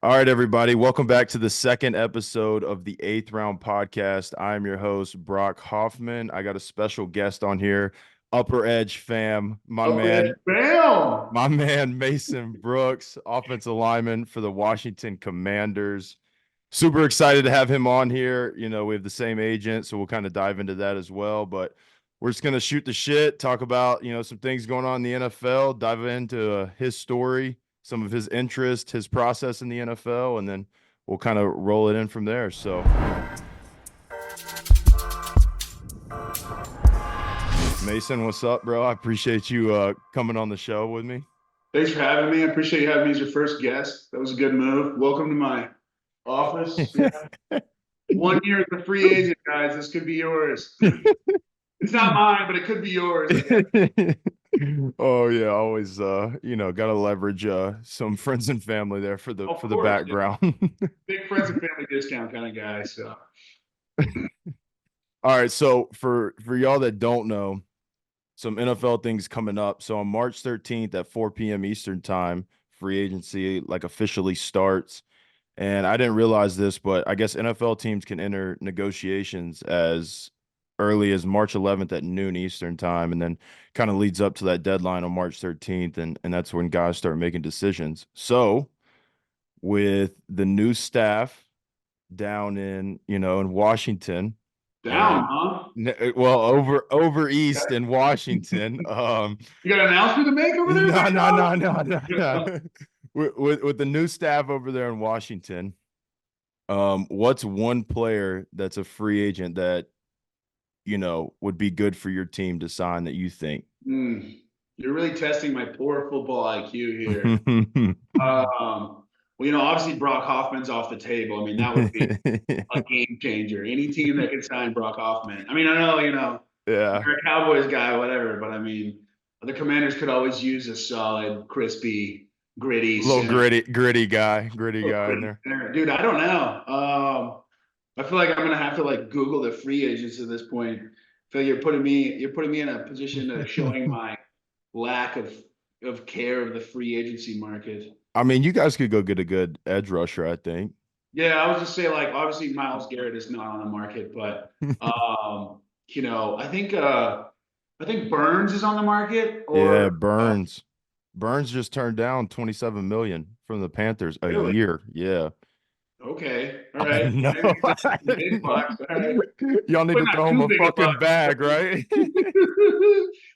All right, everybody. Welcome back to the second episode of the Eighth Round Podcast. I'm your host, Brock Hoffman. I got a special guest on here, Upper Edge fam, Okay, bam. my man Mason Brooks, offensive lineman for the Washington Commanders. Super excited to have him on here. You know, we have the same agent, so we'll kind of dive into that as well. But we're just gonna shoot the shit, talk about some things going on in the NFL, dive into his story, some of his interest, his process in the NFL, and then we'll kind of roll it in from there. So, Mason, what's up, bro? I appreciate you coming on the show with me. Thanks for having me. I appreciate you having me as your first guest. That was a good move. Welcome to my office. Yeah. 1 year as a free agent, guys. This could be yours. It's not mine, but it could be yours. Oh yeah, always gotta leverage some friends and family there for the Of for the course, yeah. background. Big friends and family discount kind of guy. So All right, so for y'all that don't know, some NFL things coming up. So on March 13th at 4 p.m. Eastern time, free agency like officially starts. And I didn't realize this, but I guess NFL teams can enter negotiations as early as March 11th at noon Eastern time, and then kind of leads up to that deadline on March 13th, and that's when guys start making decisions. So with the new staff down in Washington down, and huh? well over east in Washington, You got an announcement to make over there? no, no, no, no, no, no. With the new staff over there in Washington, what's one player that's a free agent that would be good for your team to sign that you think? You're really testing my poor football IQ here. Well, obviously Brock Hoffman's off the table. I mean, that would be a game changer. Any team that can sign Brock Hoffman. I mean, I know, Yeah, you're a Cowboys guy, whatever, but I mean, the Commanders could always use a solid, crispy, gritty little center. gritty guy in there. Dude, I don't know. I feel like I'm gonna have to like Google the free agents at this point. I feel like you're putting me in a position of showing my lack of care of the free agency market. I mean, you guys could go get a good edge rusher, I think. Yeah, I was just say like obviously Myles Garrett is not on the market, but I think Burns is on the market Yeah, or Burns just turned down 27 million from the Panthers a really? year. Yeah. Okay, all I right. know. Maybe get some big bucks. All right. Y'all need But to not throw him too a big a fucking buck. bag, right?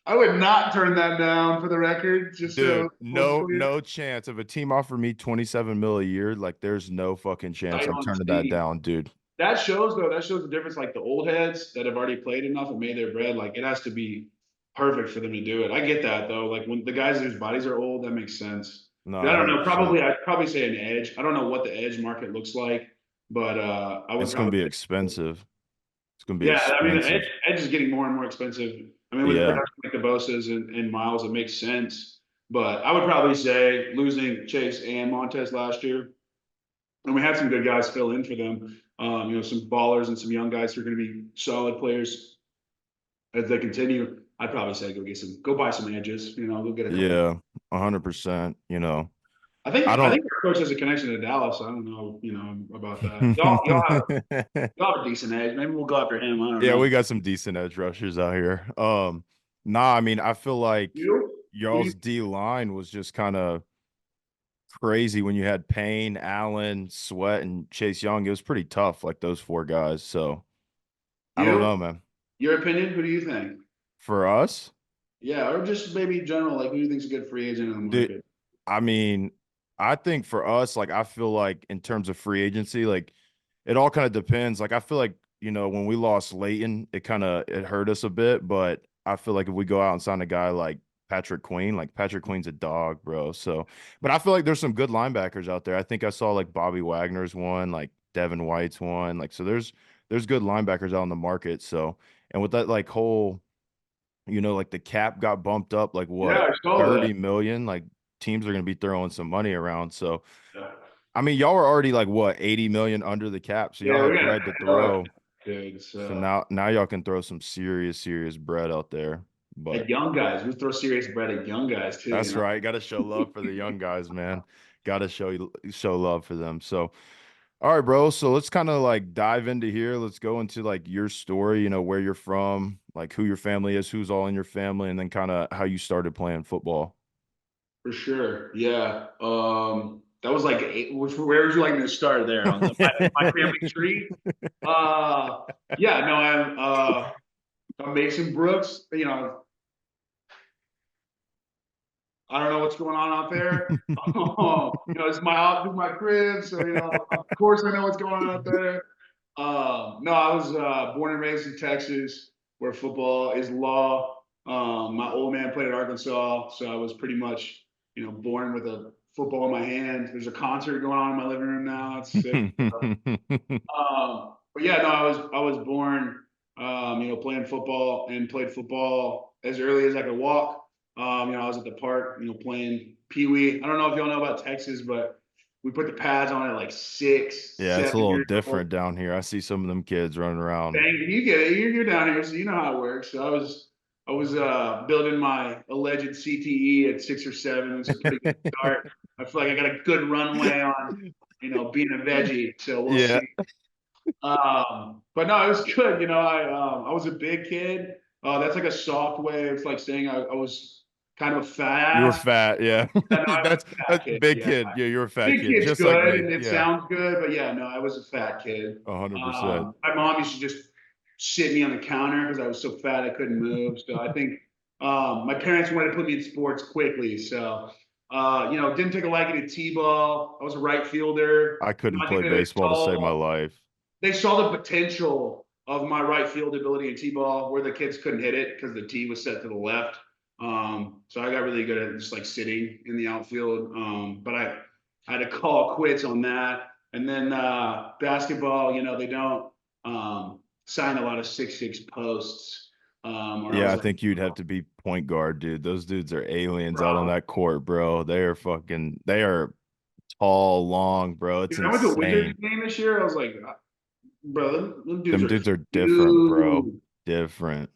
I would not turn that down for the record, just so Dude, folks no, clear. no chance. If a team offered me 27 mil a year, like there's no fucking chance Sight I'm turning that unseen. down, dude. That shows the difference. Like the old heads that have already played enough and made their bread, like it has to be perfect for them to do it. I get that though. Like when the guys whose bodies are old, that makes sense. No, Yeah, I don't know. 100%. I'd probably say an edge. I don't know what the edge market looks like, but I would It's gonna probably be say, expensive. It's gonna be yeah. I mean, the edge, expensive. edge is getting more and more expensive. I mean, with Yeah. production like the Bosa's and Miles, it makes sense. But I would probably say losing Chase and Montez last year, and we had some good guys fill in for them. Some ballers and some young guys who are going to be solid players as they continue. I'd probably say go buy some edges. Go get a couple. Yeah. 100%. I I think I don't think our coach has a connection to Dallas. I don't know, about that. Y'all have a decent edge. Maybe we'll go after him. I don't Yeah, know. we got some decent edge rushers out here. Nah, I mean, I feel like You? Who do you? y'all's D line was just kind of crazy when you had Payne, Allen, Sweat, and Chase Young. It was pretty tough, like those four guys. So I don't You? know, man. Your opinion? Who do you think? For us, Yeah, or just maybe general, like who do you think's a good free agent in the dude, market? I mean, I think for us, like I feel like in terms of free agency, like it all kind of depends. Like I feel like, when we lost Leighton, it hurt us a bit, but I feel like if we go out and sign a guy like Patrick Queen's a dog, bro. So, but I feel like there's some good linebackers out there. I think I saw like Bobby Wagner's one, like Devin White's one. Like so there's good linebackers out in the market. So, and with that like whole like the cap got bumped up like Yeah, what, I saw that. 30 million? Like teams are gonna be throwing some money around. So Yeah, I mean, y'all are already like what, 80 million under the cap. So y'all yeah, we have got bread to hell of throw. kids. So now y'all can throw some serious bread out there. At But young guys, we throw serious bread at young guys too. that's right. Got to show love for the young guys, man. Gotta show love for them. So, all right, bro. So let's kind of like dive into here. Let's go into like your story, where you're from, like who your family is, who's all in your family, and then kind of how you started playing football. For sure. Yeah. That was like where would you like me to start there on my family tree? Uh, yeah. No, I'm Mason Brooks. I don't know what's going on out there. It's my crib, so of course I know what's going on out there. No, I was born and raised in Texas, where football is law. My old man played at Arkansas, so I was pretty much, born with a football in my hand. There's a concert going on in my living room now. It's sick. But yeah, no, I was born, playing football and played football as early as I could walk. I was at the park, playing Pee Wee. I don't know if y'all know about Texas, but we put the pads on at like six, Yeah, it's a seven little years old. different down here. I see some of them kids running around. Dang, you get it. You're down here, so you know how it works. So I was building my alleged CTE at 6 or 7. It's a pretty good start. I feel like I got a good runway on, being a veggie. So we'll Yeah, see. But no, it was good. I was a big kid. That's like a soft way of like saying I was kind of a fat you were ass. fat. Yeah, Yeah, no, I was a fat that's kid. big Yeah, kid. Yeah, you're a fat big kid, kid's just like good me. and it Yeah, sounds good, but yeah, no, I was a fat kid. 100%. My mom used to just sit me on the counter because I was so fat I couldn't move. So I think my parents wanted to put me in sports quickly. So didn't take a liking to t-ball. I was a right fielder. I couldn't I think play they baseball to save my saw life. they saw the potential of my right field ability in t-ball where the kids couldn't hit it because the tee was set to the left. So I got really good at just like sitting in the outfield. But I had to call quits on that. And then basketball, they don't sign a lot of 6'6" posts. Or I Yeah, was I like, think you'd have to be point guard, dude. Those dudes are aliens out on bro, that court, bro. They are tall, long, bro. It's dude, I went to a Wizards insane. game this year. I was like, bro, them dudes Them are dudes are different, bro. huge. Different.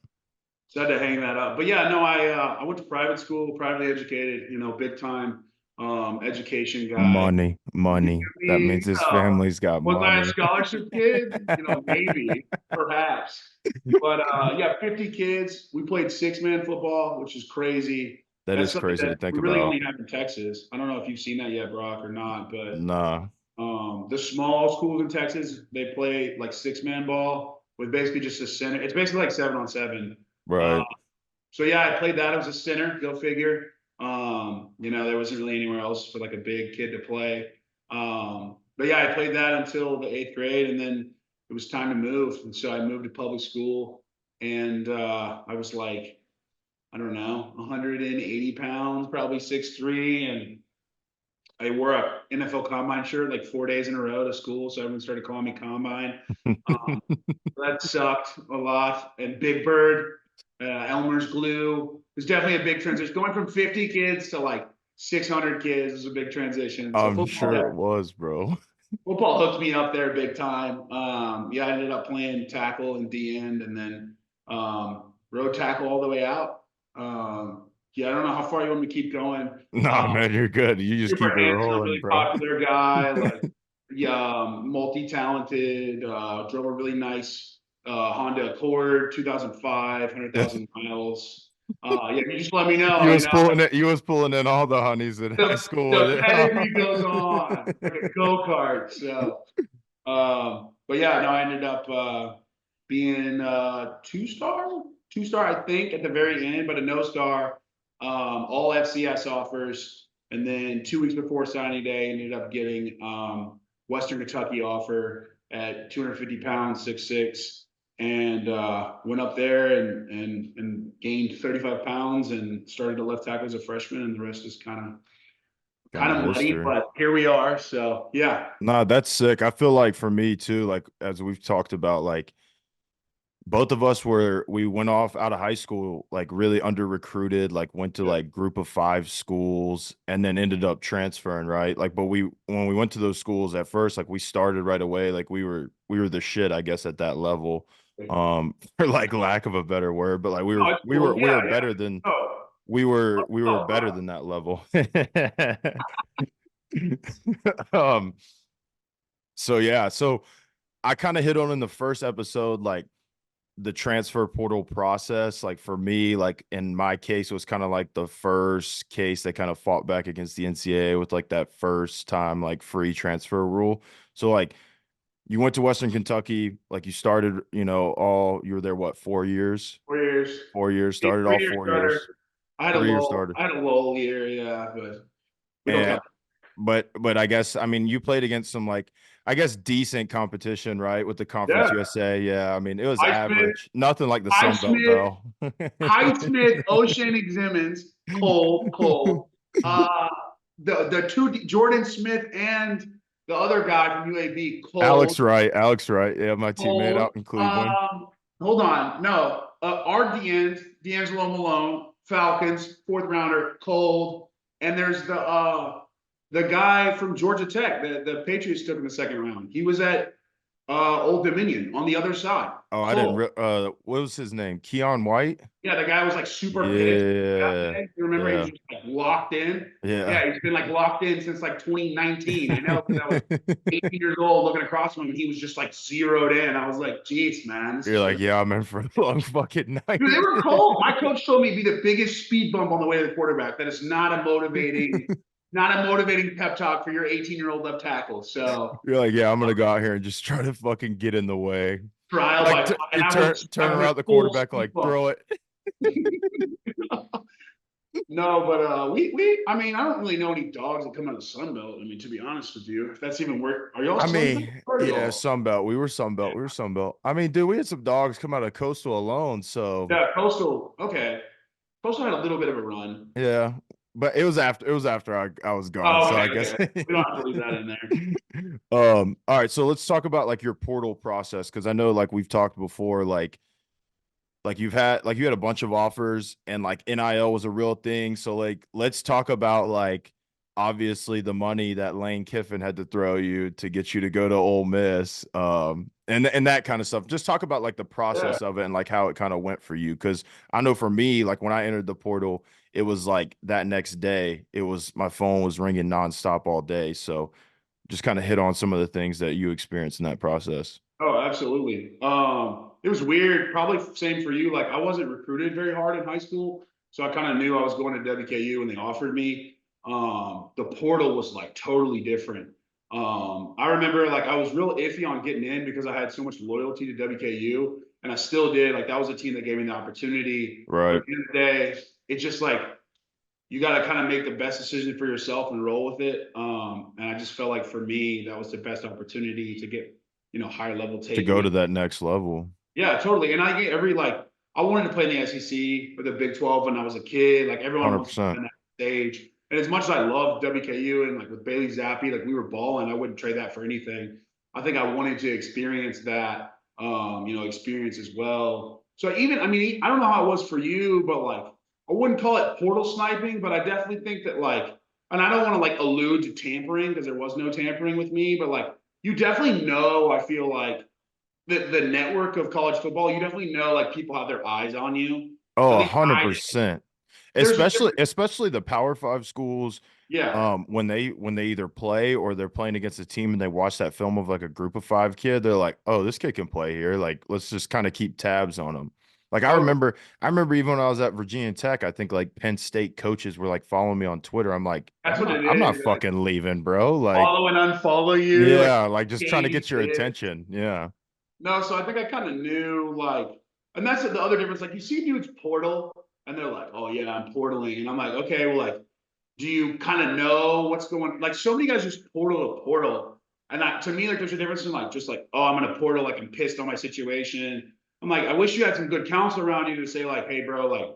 So I had to hang that up. But yeah, no, I went to private school, privately educated, big time education guy. Money, I money. That mean, means his family's got was I a money. scholarship kid? Maybe, perhaps. But yeah, 50 kids. We played 6-man football, which is crazy. That That's is something crazy to that think we really about. only have in Texas. I don't know if you've seen that yet, Brock, or not, but Nah, the small schools in Texas, they play like 6-man ball with basically just a center. It's basically like 7-on-7. Uh, right. so yeah, I played that. I was a center. Go figure. There wasn't really anywhere else for like a big kid to play. But yeah, I played that until the 8th grade, and then it was time to move. And so I moved to public school, and I was like, I don't know, 180 pounds, probably 6'3", and I wore a NFL Combine shirt like 4 days in a row to school, so everyone started calling me Combine. Um, that sucked a lot. And Big Bird, Elmer's glue. It was definitely a big transition. Going from 50 kids to like 600 kids was a big transition. So I'm football, sure it was, bro. football hooked me up there big time. Yeah, I ended up playing tackle and D end, and then road tackle all the way out. Yeah, I don't know how far you want me to keep going. Nah, Um, man, you're good. You just Super keep it handsome, rolling, really bro. popular guy, like yeah, multi-talented, drove a really nice Honda Accord, 2005, 100,000 miles. Yeah, you just let me know, You was pulling in all the honeys in high school with the it. pedigree goes on like a go-kart. So, but yeah, no, I ended up being two star, I think, at the very end, but a no star, all FCS offers. And then 2 weeks before signing day, ended up getting Western Kentucky offer at 250 pounds, 6'6", and went up there and gained 35 pounds and started to left tackle as a freshman, and the rest is kind of Kind of muddy, history. but here we are. So yeah, Nah, that's sick. I feel like for me too, like as we've talked about, like both of us we went off out of high school like really under recruited, like went to yeah, like group of five schools and then ended up transferring, right? Like but we when we went to those schools at first, like we started right away, like we were the shit, I guess, at that level. For like lack of a better word, but like we no, were it's we cool. were we Yeah, were yeah. better than Oh, we were oh, better bro. than that level. um, so yeah, so I kind of hit on in the first episode, like the transfer portal process. Like for me, like in my case, it was kind of like the first case that kind of fought back against the NCAA with like that first time like free transfer rule. So like you went to Western Kentucky, like you started, you were there what, 4 years? 4 years. 4 years, started all 3 year 4 years, starter. I had a 3 years lull. started. I had a lull year, yeah, but we don't And count. but I guess I mean you played against some like I guess decent competition, right? With the Conference Yeah, USA. Yeah, I mean it was Highsmith, average. Nothing like the Sun Belt Highsmith, though. Highsmith, Oceanic Simmons, Cole. Uh, the two Jordan Smith and the other guy from UAB, Alex Wright. Alex Wright. Yeah, my teammate Cold. out in Cleveland. Hold on, no, our D'Angelo Malone, Falcons, fourth rounder, Cold, and there's the guy from Georgia Tech, the Patriots took in the second round. He was at Old Dominion on the other side. Oh, I didn't Cole. what was his name? Keon White? Yeah, the guy was like super pissed that Yeah. day. You remember he was Yeah. just like locked in. Yeah. Yeah, he's been like locked in since like 2019. I know because I was 18 years old looking across from him and he was just like zeroed in. I was like, geez, man, this You're is like, really yeah, I'm in for a long fucking dude, they night. were cold. My coach told me be the biggest speed bump on the way to the quarterback. That is not a motivating pep talk for your 18-year-old left tackle. So You're like, yeah, I'm gonna go out here and just try to fucking get in the way. trial by Like and you turn I was around a the full quarterback, speed like bump. throw it. No, but we I mean I don't really know any dogs that come out of the Sun Belt. I mean, to be honest with you, if that's even where are y'all I Sun Belt? mean, Where are yeah, y'all? Sunbelt. We were Sunbelt. We were Sunbelt. I mean, dude, we had some dogs come out of Coastal alone. So Yeah, Coastal. Okay, Coastal had a little bit of a run. yeah, but it was after I was gone. Oh, So okay, I guess. okay. We don't have to leave that in there. All right. So let's talk about like your portal process because I know like we've talked before, like you had a bunch of offers and like NIL was a real thing. So like let's talk about like obviously the money that Lane Kiffin had to throw you to get you to go to Ole Miss. And that kind of stuff. Just talk about like the Yeah. process of it and like how it kind of went for you. Cause I know for me, like when I entered the portal, it was like that next day, it was my phone was ringing nonstop all day. So just kind of hit on some of the things that you experienced in that process. Oh, absolutely. It was weird. Probably same for you. Like I wasn't recruited very hard in high school, so I kind of knew I was going to WKU when they offered me. The portal was like totally different. I remember like I was real iffy on getting in because I had so much loyalty to WKU, and I still did. Like that was a team that gave me the opportunity. But Right. at the end of the day, it's just like you got to kind of make the best decision for yourself and roll with it. And I just felt like for me, that was the best opportunity to get, higher level To go taking. to that next level. Yeah, totally. And I get I wanted to play in the SEC or the Big 12 when I was a kid. Like everyone wants to play 100%. on that stage. And as much as I loved WKU and like with Bailey Zappi, like we were balling, I wouldn't trade that for anything. I think I wanted to experience that, experience as well. So even, I mean, I don't know how it was for you, but like, I wouldn't call it portal sniping, but I definitely think that like, and I don't want to like allude to tampering because there was no tampering with me, but like, you definitely know, I feel like, the network of college football, you definitely know like people have their eyes on you. Oh, At a least hundred I did. percent. There's a Especially difference. especially the Power Five schools, Yeah. when they either play or they're playing against a team and they watch that film of like a group of five kid, they're like, oh, this kid can play here. Like, let's just kind of keep tabs on him. Like Totally. I remember even when I was at Virginia Tech, I think like Penn State coaches were like following me on Twitter. I'm like, That's what it I'm not is. Like, fucking leaving, bro. Like, follow and unfollow you, like yeah, like just trying to game get your it. attention. Yeah. No, so I think I kind of knew like, and that's the other difference. Like you see dudes portal and they're like, oh yeah, I'm portaling. And I'm like, okay, well, like, do you kind of know what's going like so many guys just portal to portal. And to me, like there's a difference in like just like, oh, I'm gonna portal, like I'm pissed on my situation. I'm like, I wish you had some good counsel around you to say, like, hey, bro, like,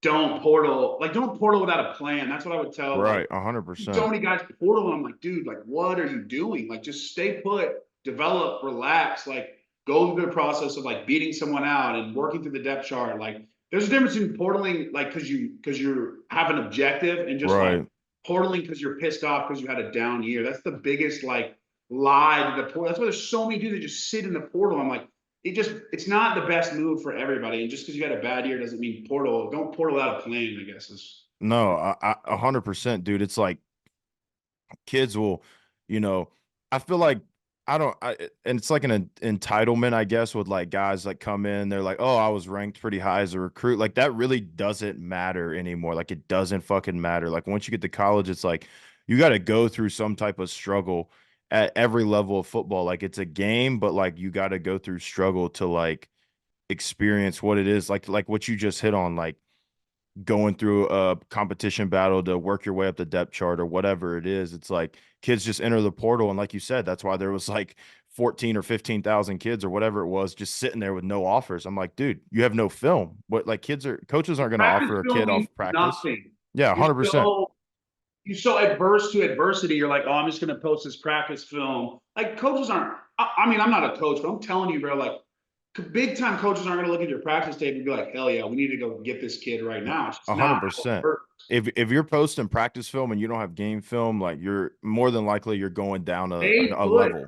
don't portal without a plan. That's what I would tell like Right. a hundred so percent. many guys portal, and I'm like, dude, like, what are you doing? Like, just stay put, develop, relax, like, go through the process of like beating someone out and working through the depth chart. Like, there's a difference in portaling, like, because you have an objective, and just like Right. portaling because you're pissed off because you had a down year. That's the biggest like lie to the portal. That's why there's so many dudes that just sit in the portal. I'm like, it's not the best move for everybody. And just because you had a bad year doesn't mean portal. Don't portal without a plan, I guess is. No, 100%, dude. It's like kids will, you know, I feel like I don't, and it's like an entitlement, I guess, with like guys like come in, they're like, oh, I was ranked pretty high as a recruit. Like that really doesn't matter anymore. Like it doesn't fucking matter. Like once you get to college, it's like you got to go through some type of struggle at every level of football. Like it's a game, but like you got to go through struggle to like experience what it is. Like what you just hit on, like going through a competition battle to work your way up the depth chart or whatever it is. It's like kids just enter the portal. And like you said, that's why there was like 14 or 15,000 kids or whatever it was just sitting there with no offers. I'm like, dude, you have no film. What like coaches aren't going to Practice offer a film kid means off practice. nothing. Yeah, You're 100%. so you're so adverse to adversity. You're like, oh, I'm just gonna post this practice film. Like coaches aren't. I mean, I'm not a coach, but I'm telling you, bro. Like big time coaches aren't gonna look at your practice tape and be like, hell yeah, we need to go get this kid right now. It's just not how it 100%. works. If you're posting practice film and you don't have game film, like you're more than likely you're going down Stay a put. level.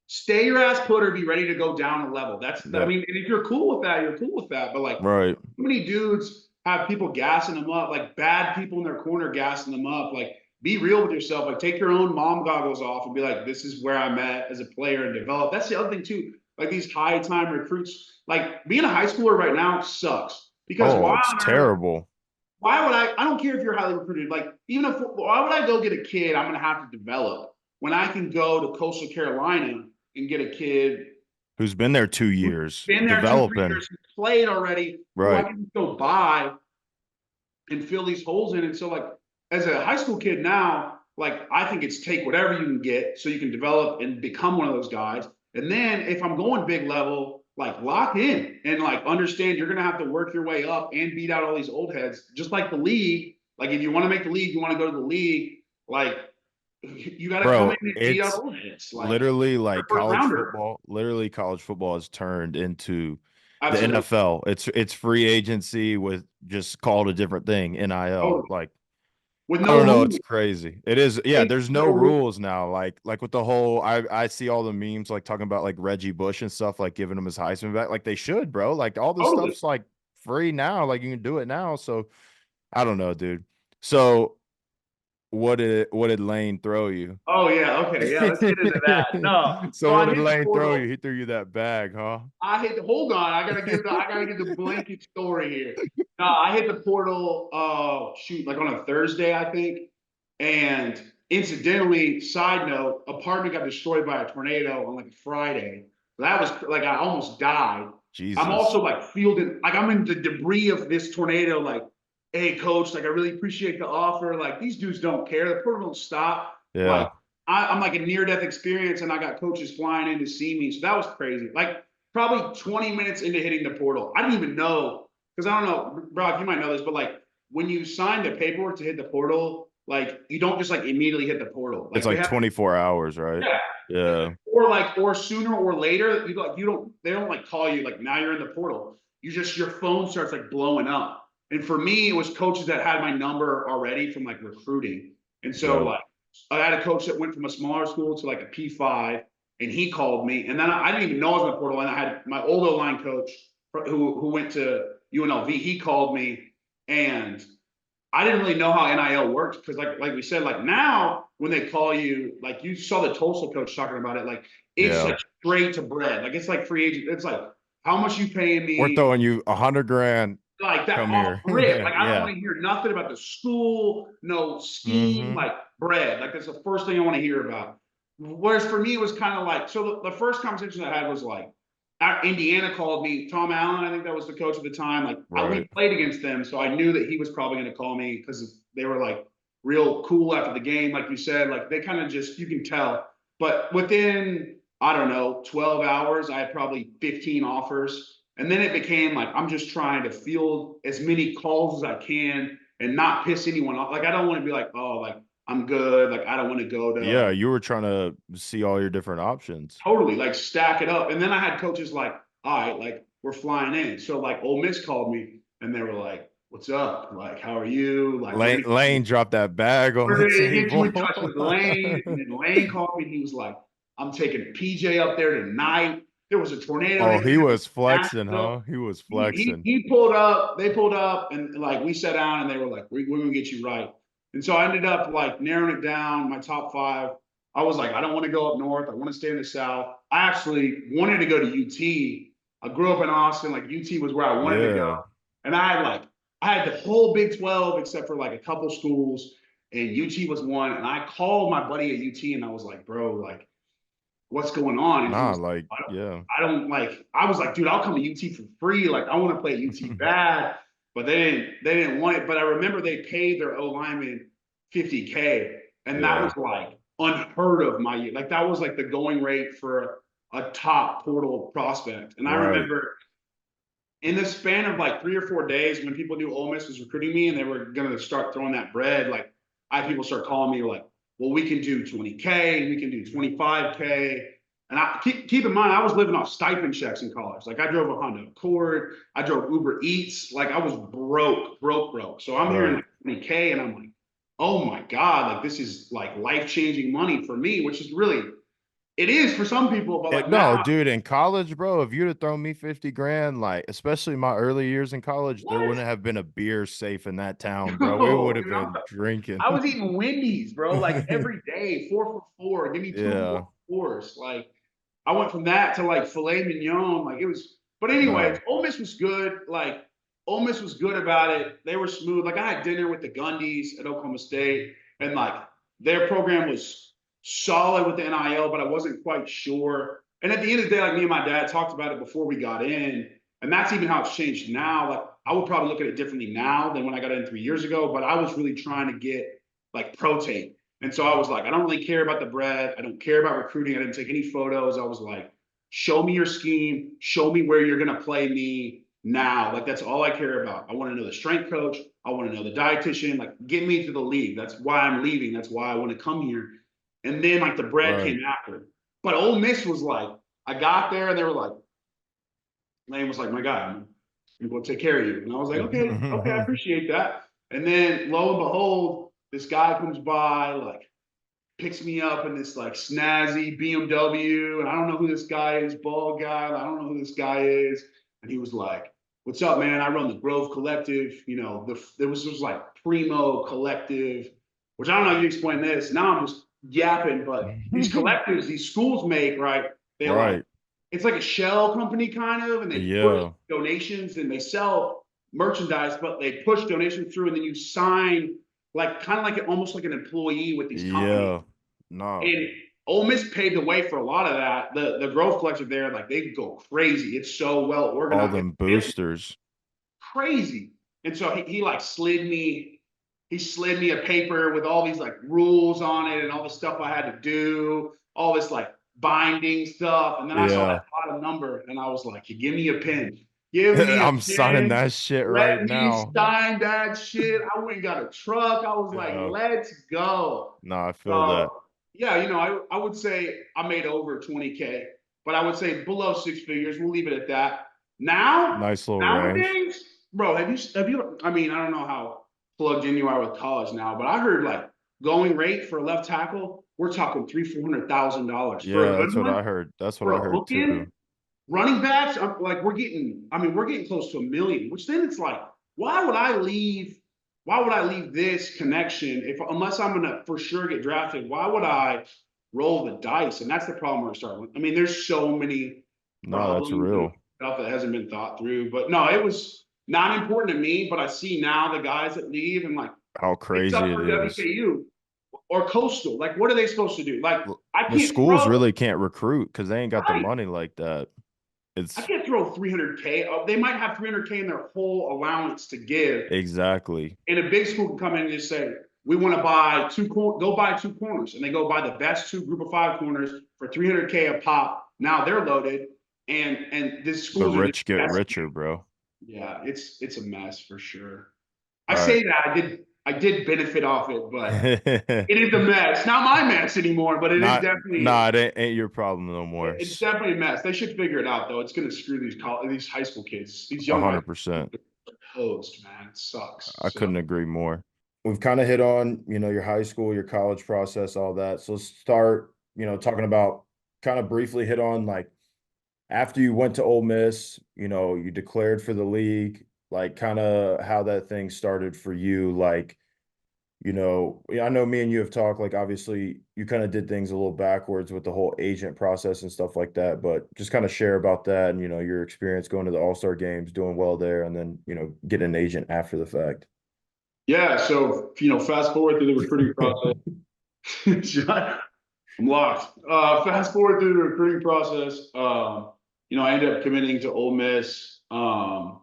Stay your ass put or be ready to go down a level. I Yeah. mean, and if you're cool with that, you're cool with that. But like, Right. how many dudes have people gassing them up, like bad people in their corner gassing them up? Like, be real with yourself. Like, take your own mom goggles off and be like, this is where I'm at as a player and develop. That's the other thing, too. Like, these high time recruits, like, being a high schooler right now sucks because Oh, it's terrible. why would I don't care if you're highly recruited. Like, even if, why would I go get a kid I'm going to have to develop when I can go to Coastal Carolina and get a kid Who's been there two who's years been there 2, 3 developing. years, who played already, who I Right. can go buy and fill these holes in. And so, like, as a high school kid now, like, I think it's take whatever you can get so you can develop and become one of those guys. And then if I'm going big level, like, lock in and like understand you're gonna have to work your way up and beat out all these old heads, just like the league. Like, if you want to make the league, you want to go to the league. Like, you got to come in Bro, and beat out it's old heads. Like, literally the like first college rounder. football. Literally, college football has turned into the Absolutely. NFL. It's free agency with just called a different thing, NIL. Totally. Like With I no don't know, it's rules. crazy. It is, yeah, there's no No rules. rules now. Like with the whole I see all the memes like talking about like Reggie Bush and stuff, like giving him his Heisman back. Like they should, bro. Like all this Totally. stuff's like free now. Like you can do it now. So I don't know, dude. So what did Lane throw you? Oh yeah, okay, yeah. Let's get into that. No, so So what I did hit the Lane throw portal. you? He threw you that bag, huh? I hit the. Hold on, I gotta give the blanket story here. No, I hit the portal. Shoot, like on a Thursday, I think. And incidentally, side note, apartment got destroyed by a tornado on like a Friday. That was like I almost died. I'm Jesus. also like fielding, like I'm in the debris of this tornado. Like, hey, coach, like I really appreciate the offer. Like these dudes don't care. The portal don't stop. Like Yeah. I'm like a near death experience, and I got coaches flying in to see me. So that was crazy. Like probably 20 minutes into hitting the portal, I didn't even know because I don't know, Brock, you might know this, but like when you sign the paperwork to hit the portal, like you don't just like immediately hit the portal. It's Like they like have, 24 hours, right? yeah, Yeah. or like or sooner or later, you don't they don't like call you like now you're in the portal. You just your phone starts like blowing up. And for me, it was coaches that had my number already from like recruiting. And so Yeah. like I had a coach that went from a smaller school to like a P5, and he called me. And then I didn't even know I was in the portal. And I had my old O-line coach who went to UNLV. He called me, and I didn't really know how NIL works because, like we said, like now when they call you, like you saw the Tulsa coach talking about it, like it's Yeah. like straight to bread. Like it's like free agent. It's like how much you paying We're me, throwing you 100 grand. like that Come off here. rip. Like I don't Yeah. want to hear nothing about the school, no scheme, Hmm. like bread. Like that's the first thing I want to hear about. Whereas for me, it was kind of like so. The first conversation I had was like Indiana called me. Tom Allen, I think that was the coach at the time. Like we Right. played against them, so I knew that he was probably going to call me because they were like real cool after the game, like you said. Like they kind of just you can tell. But within I don't know 12 hours, I had probably 15 offers, and then it became like I'm just trying to field as many calls as I can and not piss anyone off. Like I don't want to be like, oh, like I'm good. Like I don't want to go Yeah, to you were trying to see all your different options. totally like stack it up. And then I had coaches like, all right, like we're flying in. So like Ole Miss called me and they were like, what's up? Like, how are you? Like, Lane dropped that bag on we're the gonna get you in touch table. with Lane. And then Lane called me and he was like, I'm taking PJ up there tonight. There was a tornado Oh, hitting he was flexing, Nashville. huh? He was He flexing. pulled up, they pulled up, and like we sat down and they were like, we're gonna get you right. And so I ended up like narrowing it down, my top five. I was like, I don't want to go up north. I want to stay in the south. I actually wanted to go to UT. I grew up in Austin. Like UT was where I wanted to go. Yeah. And I had the whole Big 12 except for like a couple schools, and UT was one. And I called my buddy at UT and I was like, bro, like, what's going on? And he Nah, was like, like, yeah. I don't like, I was like, dude, I'll come to UT for free. Like, I want to play at UT bad, but they didn't want it. But I remember they paid their O lineman 50K. And that Yeah. was like unheard of my year. Like that was like the going rate for a top portal prospect. And I Right. remember in the span of like 3 or 4 days when people knew Ole Miss was recruiting me and they were going to start throwing that bread, like I had people start calling me like, well, we can do 20K, we can do 25K. And I keep in mind, I was living off stipend checks in college. Like I drove a Honda Accord, I drove Uber Eats. Like I was broke. So I'm hearing Right. like 20K and I'm like, oh my God, like this is like life-changing money for me, which is really, it is for some people, but like No, now, dude, in college, bro, if you'd have thrown me 50 grand, like, especially my early years in college, there what? wouldn't have been a beer safe in that town, bro. We would No, have dude, been I drinking. was eating Wendy's, bro, like every day, 4 for 4. Give me two Yeah. 4 for 4s. Like I went from that to like filet mignon. Like it was, but anyways, No. Ole Miss was good. Like Ole Miss was good about it. They were smooth. Like I had dinner with the Gundys at Oklahoma State, and like their program was solid with the NIL, but I wasn't quite sure. And at the end of the day, like me and my dad talked about it before we got in, and that's even how it's changed now. Like I would probably look at it differently now than when I got in 3 years ago, but I was really trying to get like pro tape. And so I was like, I don't really care about the bread. I don't care about recruiting. I didn't take any photos. I was like, show me your scheme. Show me where you're going to play me now. Like, that's all I care about. I want to know the strength coach. I want to know the dietitian. Like, get me to the league. That's why I'm leaving. That's why I want to come here. And then, like, the bread Right. came after. But Ole Miss was like, I got there and they were like, Lane was like, my guy, I'm going to take care of you. And I was like, okay, I appreciate that. And then lo and behold, this guy comes by, like picks me up in this like snazzy BMW. And I don't know who this guy is, bald guy. I don't know who this guy is. And he was like, what's up, man? I run the Grove Collective. You know, there was this like Primo Collective, which I don't know if you explain this. Now I'm just yapping, but these collectives, these schools make, right? They like, Right. it's like a shell company kind of, and they push Yeah. donations and they sell merchandise, but they push donations through, and then you sign like kind of like almost like an employee with these companies. Yeah. No. And Ole Miss paved the way for a lot of that. The Grove Collective there, like they go crazy. It's so well All organized. them boosters. Crazy. And so he like he slid me a paper with all these like rules on it and all the stuff I had to do, all this like binding stuff. And then I saw Yeah. that bottom number and I was like, give me a pen. Give me a I'm signing pen. that shit right Let me now. sign that shit. I went and got a truck. I was like, Yeah. let's go. No, I feel that. So yeah, I would say I made over 20K, but I would say below 6 figures. We'll leave it at that. Now, Nice little range. nowadays, bro, I mean, I don't know how plugged in you are with college now, but I heard like going rate for a left tackle, we're talking $300,000-$400,000 for a Yeah, good that's what one. I heard. That's what For I a heard bookend, too. running backs, like we're getting close to 1 million, which then it's like, why would I leave? Why would I leave this connection if unless I'm gonna for sure get drafted? Why would I roll the dice? And that's the problem we're starting with. I mean, there's so many No, that's problems and real. stuff that hasn't been thought through. But no, it was not important to me. But I see now the guys that leave and like How it's crazy up it for is. WKU or Coastal. Like, what are they supposed to do? Like, I The can't schools throw really can't recruit because they ain't got the right. money like that. I It's can't throw 300K. They might have 300K in their whole allowance to give. exactly And a big school can come in and just say, we want to buy go buy 2 corners. And they go buy the best two group of 5 corners for 300K a pop. Now they're loaded. And these the schools are just rich get investing. richer, bro. Yeah, it's a mess for sure. I All right. say that I did benefit off it, but it is a mess. Not my mess anymore, but it is Not, definitely nah, it ain't your problem no more. it's definitely a mess. They should figure it out though. It's going to screw these high school kids, these A young high hundred school percent. kids. Toast, man. It sucks. I So couldn't agree more. We've kind of hit on, your high school, your college process, all that. So let's start, talking about kind of briefly hit on like after you went to Ole Miss, you declared for the league, like kind of how that thing started for you. Like Yeah, I know me and you have talked, like obviously you kind of did things a little backwards with the whole agent process and stuff like that, but just kind of share about that and your experience going to the All-Star games, doing well there, and then get an agent after the fact. Yeah, so fast forward through the recruiting process. I'm locked. Fast forward through the recruiting process. I ended up committing to Ole Miss. I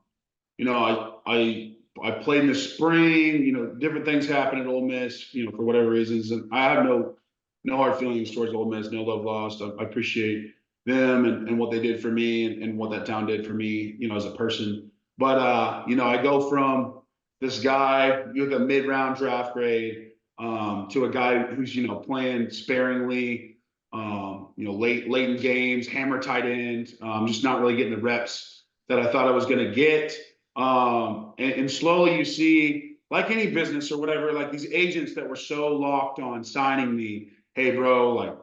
played in the spring. Different things happened at Ole Miss. For whatever reasons, and I have no hard feelings towards Ole Miss. No love lost. I appreciate them and what they did for me and what that town did for me. As a person. But I go from this guy with a mid-round draft grade to a guy who's playing sparingly. Late in games, hammer tight end, just not really getting the reps that I thought I was going to get. And slowly you see, like any business or whatever, like these agents that were so locked on signing me. Hey, bro, like,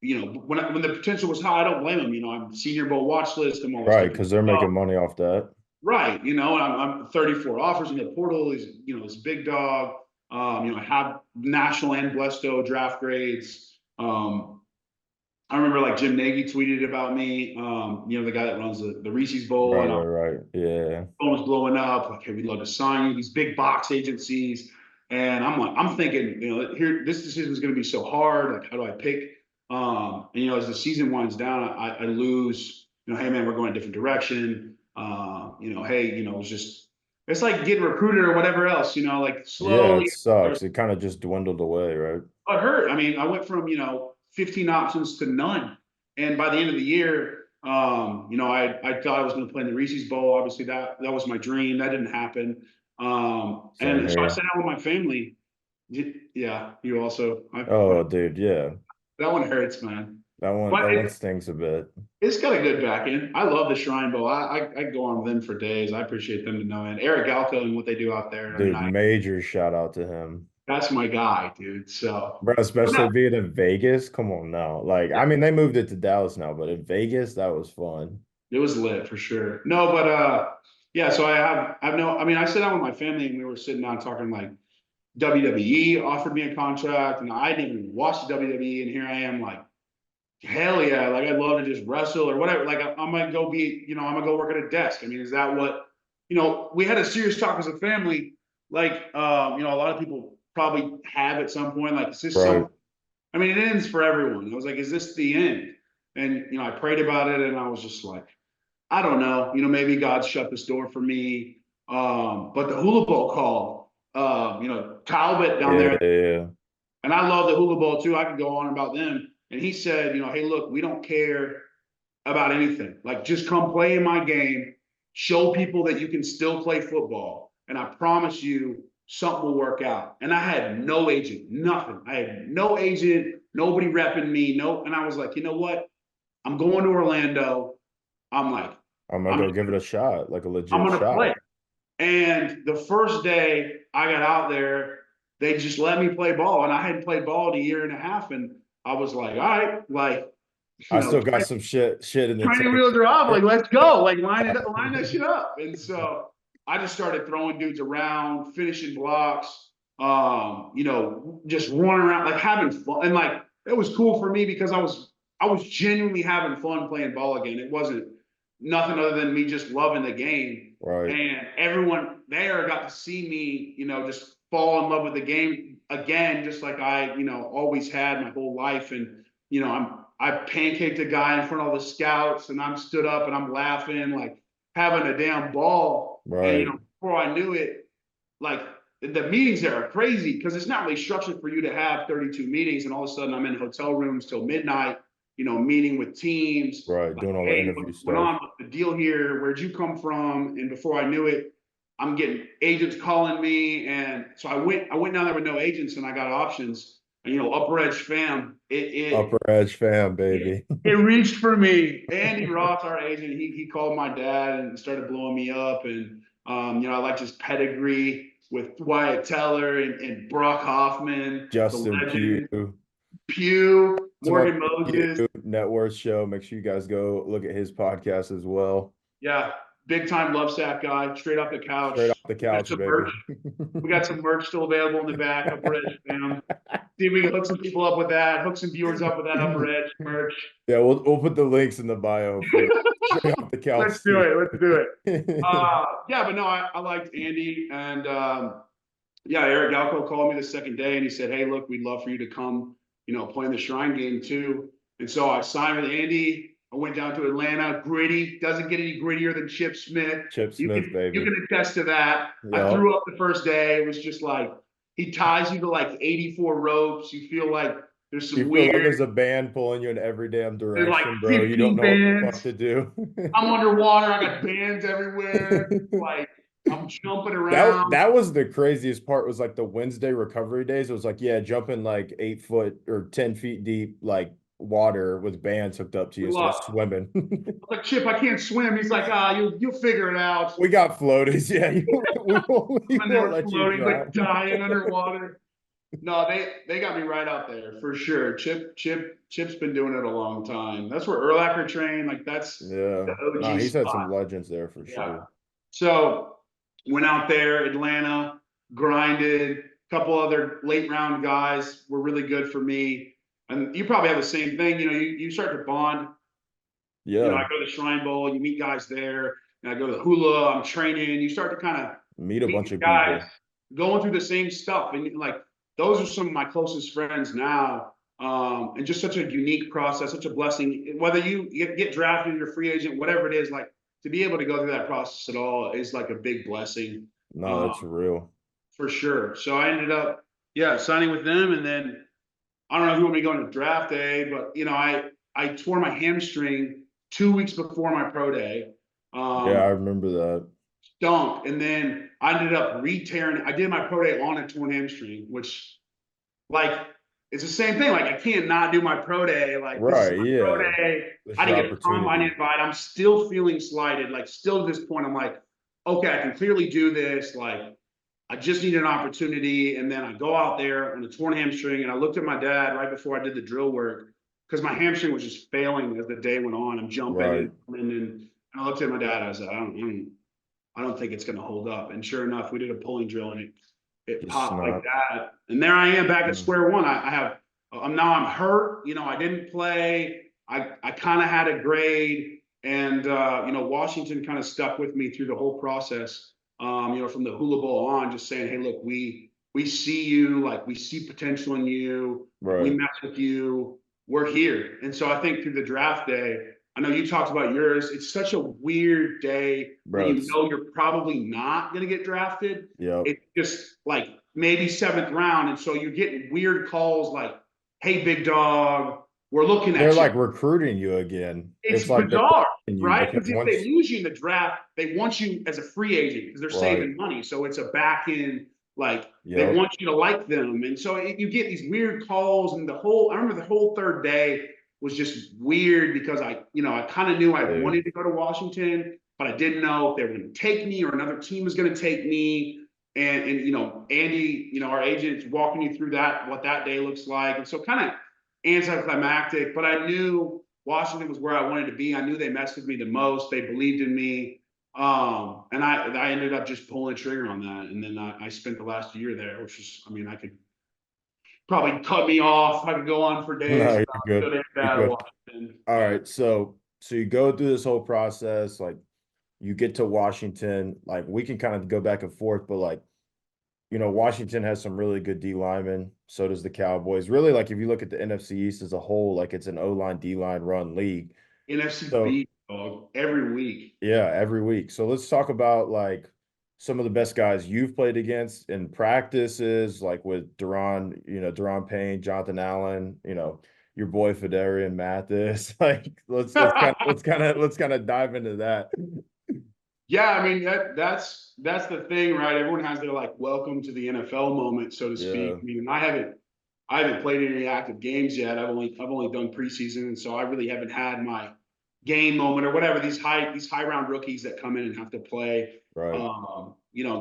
when the potential was high, I don't blame them. I'm Senior Bowl watch list. I'm always Right, thinking, because they're oh, making money off that. right. I'm 34 offers in the portal. Is this big dog. I have national and Blesto draft grades. I remember like Jim Nagy tweeted about me. The guy that runs the Reese's Bowl, Right, and I right, right. Yeah. phone was blowing up. Like, hey, we'd love to sign you. These big box agencies, and I'm thinking, here, this decision is going to be so hard. Like, how do I pick? And as the season winds down, I lose. Hey man, we're going a different direction. Hey, it's like getting recruited or whatever else. Like Yeah, it slowly, sucks. It kind of just dwindled away, right? it hurt. I mean, I went from 15 options to none, and by the end of the year, I thought I was going to play in the Reese's Bowl. Obviously, that was my dream. That didn't happen. Same And so I here. sat down with my family. Yeah, you also. Oh, dude, yeah. That one hurts, man. That one But that one stings a bit. it's got a good back end. I love the Shrine Bowl. I go on them for days. I appreciate them to know. And Eric Galco and what they do out there. I mean, Dude, major shout out to him. that's my guy, dude. So, Bro, but no, especially being in Vegas. Come on now. Like, I mean, they moved it to Dallas now, but in Vegas, that was fun. it was lit for sure. No, but yeah. So I've no. I mean, I sat down with my family and we were sitting down talking like WWE offered me a contract, and I didn't even watch the WWE, and here I am like, hell yeah, like I'd love to just wrestle or whatever. Like I'm gonna go be, I'm gonna go work at a desk. I mean, is that what? We had a serious talk as a family. Like, a lot of people probably have at some point. Like, is this Right. some? I mean, it ends for everyone. I was like, is this the end? And I prayed about it, and I was just like, I don't know. Maybe God shut this door for me. But the hula bowl call, Talbot down Yeah, there, yeah. and I love the hula bowl too. I could go on about them. And he said, hey, look, we don't care about anything. Like, just come play in my game, show people that you can still play football. And I promise you, something will work out. And I had no agent, nothing. I had no agent, nobody repping me. No. And I was like, you know what? I'm going to Orlando. I'm like, I'm gonna I'm go give it a shot, like a I'm legit gonna play. shot. And the first day I got out there, they just let me play ball, and I hadn't played ball in a year and a half, and I was like, all right, like, I still got some shit in the training tank. wheels are off, like let's go, like line that shit up. And so I just started throwing dudes around, finishing blocks, just running around, like having fun, and like it was cool for me because I was genuinely having fun playing ball again. It wasn't nothing other than me just loving the game. Right, And everyone there got to see me, just fall in love with the game again, just like I, always had my whole life. And, I pancaked a guy in front of all the scouts, and I'm stood up and I'm laughing, like having a damn ball. And, right, before I knew it, like the meetings there are crazy because it's not really structured for you to have 32 meetings, and all of a sudden I'm in hotel rooms till midnight, meeting with teams, right. like, Doing all the hey, interview what's going stuff. on? What's the deal here? Where'd you come from? And before I knew it, I'm getting agents calling me. And so I went down there with no agents, and I got options. And Upper Edge fam, Upper Edge fam, baby. it reached for me. Andy Roth, our agent, he called my dad and started blowing me up. And I liked his pedigree with Wyatt Teller and Brock Hoffman, the Justin Pugh. legend, Pugh, Some of Morgan Moses. Pugh Net Worth show. Make sure you guys go look at his podcast as well. Yeah. big time love sack guy, straight off the Straight off couch. the We got couch, some merch. baby. We got some merch still available in the back, Upper Edge fam. See if we can hook some people up with that, hook some viewers up with that Upper Edge merch. Yeah, we'll put the links in the bio for the straight off the couch, Let's do Steve. it. Let's do it. Yeah, but no, I liked Andy, and yeah, Eric Galco called me the second day and he said, "Hey, look, we'd love for you to come, play in the Shrine game too." And so I signed with Andy. I went down to Atlanta. Gritty, doesn't get any grittier than Chip Smith. Chip You Smith, can you baby. can attest to that. I Yep. threw up the first day. It was just like he ties you to like 84 ropes. You feel like there's You some feel like weird, there's a band pulling you in every damn there's like direction, bro. You don't 15 know what the fuck bands. to do. I'm underwater. I got bands everywhere. Like I'm jumping That around. that was the craziest part was like the Wednesday recovery days. It was like, yeah, jumping like 8 foot or 10 feet deep, like water with bands hooked up to you. Good Start luck. swimming. I'm like, Chip, I can't swim. He's like, you'll figure it out. We got floaties. Yeah, we And they won't were let you floating, drown. like dying underwater. No, they got me right out there for sure. Chip's been doing it a long time. That's where Urlacher trained. Like that's Yeah. the Nah, OG he's had spot. some legends there for Yeah. sure. So went out there, Atlanta, grinded. A couple other late round guys were really good for me. And you probably have the same thing. You start to bond. I Yeah. go to the Shrine Bowl, you meet guys there, and I go to the hula, I'm training. You start to kind of Meet a meet bunch these of guys people. going through the same stuff. And like, those are some of my closest friends now. And just such a unique process, such a blessing. Whether you get drafted, you're a free agent, whatever it is, like to be able to go through that process at all is like a big blessing. No, Um, that's real. for sure. So I ended up, yeah, signing with them. And then I don't know if you want me to go into draft day, but I tore my hamstring 2 weeks before my pro day. Yeah, I Um, remember that. Stunk, and then I ended up re-tearing. I did my pro day on a torn hamstring, which like it's the same thing. Like I can't not do my pro day. Like this is Right, my pro yeah. day. That's I your didn't get a combine opportunity. invite. I'm still feeling slighted. Like still to this point, I'm like, okay, I can clearly do this. Like I just need an opportunity. And then I go out there on a torn hamstring. And I looked at my dad right before I did the drill work because my hamstring was just failing as the day went on. I'm jumping Right. and I looked at my dad. I said, I don't think it's going to hold up. And sure enough, we did a pulling drill and it Just popped like snap. that. And there I am back at Mm. square one. I'm hurt. I didn't play. I kind of had a grade, and Washington kind of stuck with me through the whole process. From the Hula Bowl on, just saying, hey, look, we see you, like we see potential in you. If we Right. mess with you, we're here. And so I think through the draft day, I know you talked about yours. It's such a weird day when Bro, you it's know you're probably not going to get drafted. yep. It's just like maybe seventh round. And so you're getting weird calls like, hey, big dog, we're looking They're at you. like recruiting you again. It's It's like they're bizarre, recruiting you right? because Because if they once, lose you in the draft, they want you as a free agent because they're right. saving money. So it's a back end, like they Yep. want you to like them. And so you get these weird calls. And I remember the whole third day was just weird because I kind of knew I Dude. wanted to go to Washington, but I didn't know if they were going to take me or another team was going to take me. And Andy, our agent's walking you through what that day looks like. And so kind of anticlimactic, but I knew Washington was where I wanted to be. I knew they messed with me the most. They believed in me. And I ended up just pulling the trigger on that. And then I spent the last year there, which is, I mean, I could probably cut me off. I could go on for days No, you're about good. good and You're bad of good. Washington. All Yeah. right. So you go through this whole process, like you get to Washington, like we can kind of go back and forth, but like, Washington has some really good D linemen. So does the Cowboys. Really, like if you look at the NFC East as a whole, like it's an O line, D line run league. NFC So beat, dog, every week. yeah, every week. So let's talk about like some of the best guys you've played against in practices, like with Duron Payne, Jonathan Allen, your boy Federian Mathis. Like let's kind of dive into that. Yeah, I mean that's the thing, right? Everyone has their like welcome to the NFL moment, so to speak. Yeah, I mean, I haven't played any active games yet. I've only done preseason, and so I really haven't had my game moment or whatever. These high round rookies that come in and have to play, right.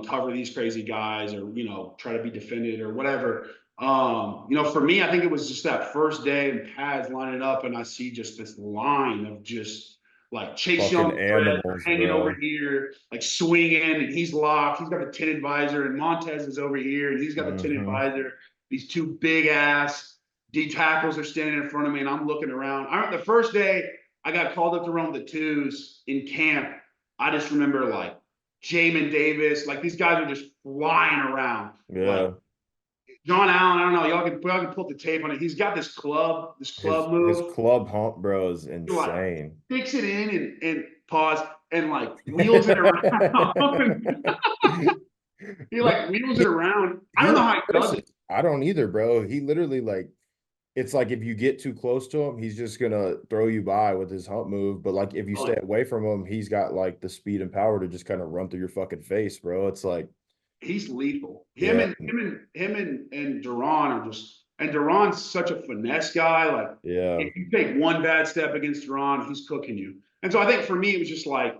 cover these crazy guys or try to be defended or whatever. For me, I think it was just that first day and pads lining up, and I see just this line of just like Chase Fucking Young threads are animals, hanging over bro. here, like swinging, and he's locked. He's got the 10 advisor, and Montez is over here, and he's got the 10 Hmm. advisor. These two big ass D tackles are standing in front of me, and I'm looking around. The first day I got called up to run the twos in camp, I just remember like Jamin Davis, like these guys are just flying around. Like Yeah. John Allen, I don't know, y'all can pull up the tape on it. He's got this club His move. club hump, bro, is He like insane. sticks it in and pause and like wheels it around. He No, like wheels it he around. I he don't know how he does reverses. it. I don't either, bro. He literally like it's like if you get too close to him, he's just gonna throw you by with his hump move. But like if you stay Oh, away from him, he's got like the speed and power to just kind of run through your fucking face, bro. It's like, he's lethal. Him yeah, and him and him and Duran are just and Duran's such a finesse guy. Like yeah, if you take one bad step against Duran, he's cooking you. And so I think for me it was just like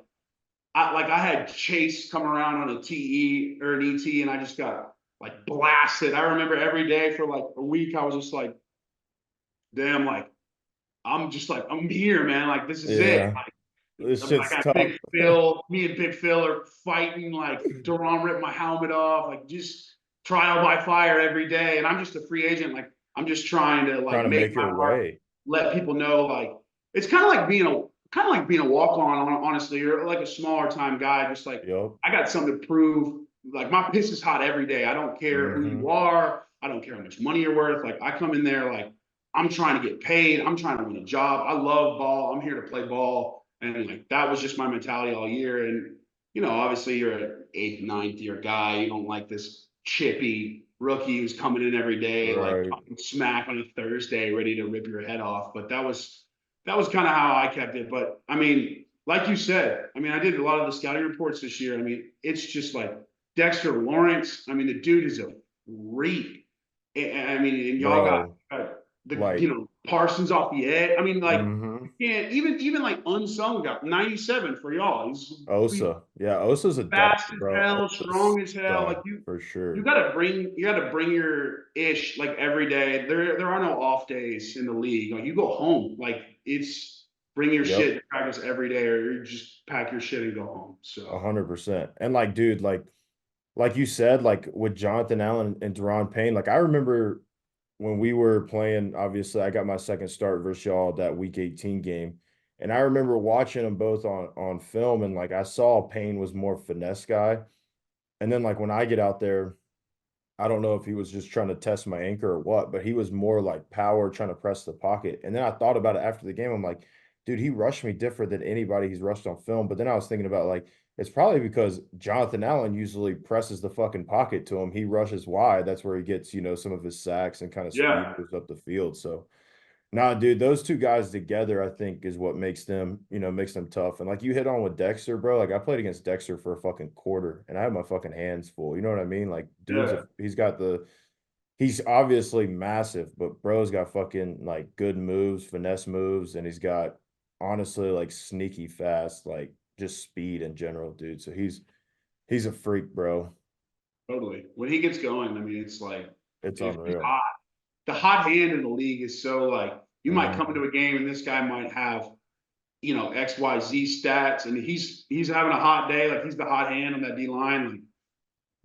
I had Chase come around on a TE or an ET, and I just got like blasted. I remember every day for like a week, I was just like, damn, like I'm just like I'm here, man. Like this is it. yeah. This I shit's got tough. Big Phil. Me and Big Phil are fighting. Like Duran ripped my helmet off. Like just trial by fire every day. And I'm just a free agent. Like I'm just trying to Trying like to make make my your mark, way. let people know. Like it's kind of like being a walk on, honestly, or like a smaller time guy. Just like Yup. I got something to prove. Like my piss is hot every day. I don't care who you Hmm. are. I don't care how much money you're worth. Like I come in there like I'm trying to get paid. I'm trying to win a job. I love ball. I'm here to play ball. And like that was just my mentality all year. And obviously you're an eighth, ninth year guy. You don't like this chippy rookie who's coming in every day, like Right. talking smack on a Thursday, ready to rip your head off. But that was kind of how I kept it. But I mean, like you said, I mean, I did a lot of the scouting reports this year. I mean, it's just like Dexter Lawrence. I mean, the dude is a freak. I mean, and y'all got Bro, the like, Parsons off the edge. I mean, like hmm. you can't even like unsung got 97 for y'all. He's Osa. Yeah, Osa's a dog, fast as bro. hell, Osa's strong as hell. Like dog for you sure. gotta bring your ish like every day. There are no off days in the league. Like you go home. Like it's bring your Yep. shit to practice every day, or you just pack your shit and go home. A So 100%. And like, dude, like you said, like with Jonathan Allen and Deron Payne, like I remember when we were playing, obviously I got my second start versus y'all that week 18 game. And I remember watching them both on film and like I saw Payne was more finesse guy. And then like when I get out there, I don't know if he was just trying to test my anchor or what, but he was more like power trying to press the pocket. And then I thought about it after the game. I'm like, dude, he rushed me different than anybody he's rushed on film. But then I was thinking about like, it's probably because Jonathan Allen usually presses the fucking pocket to him. He rushes wide. That's where he gets, some of his sacks and kind of speed yeah, moves up the field. So nah, dude, those two guys together, I think, is what makes them tough. And like you hit on with Dexter, bro. Like I played against Dexter for a fucking quarter, and I had my fucking hands full. You know what I mean? Like, yeah, he's obviously massive, but bro's got fucking like good moves, finesse moves, and he's got honestly like sneaky fast, like just speed in general, dude. So he's a freak, bro. totally. When he gets going, I mean, it's like It's if he's unreal. hot, the hot hand in the league is so like you might come into Mhm. a game and this guy might have XYZ stats, and he's having a hot day, like he's the hot hand on that D line.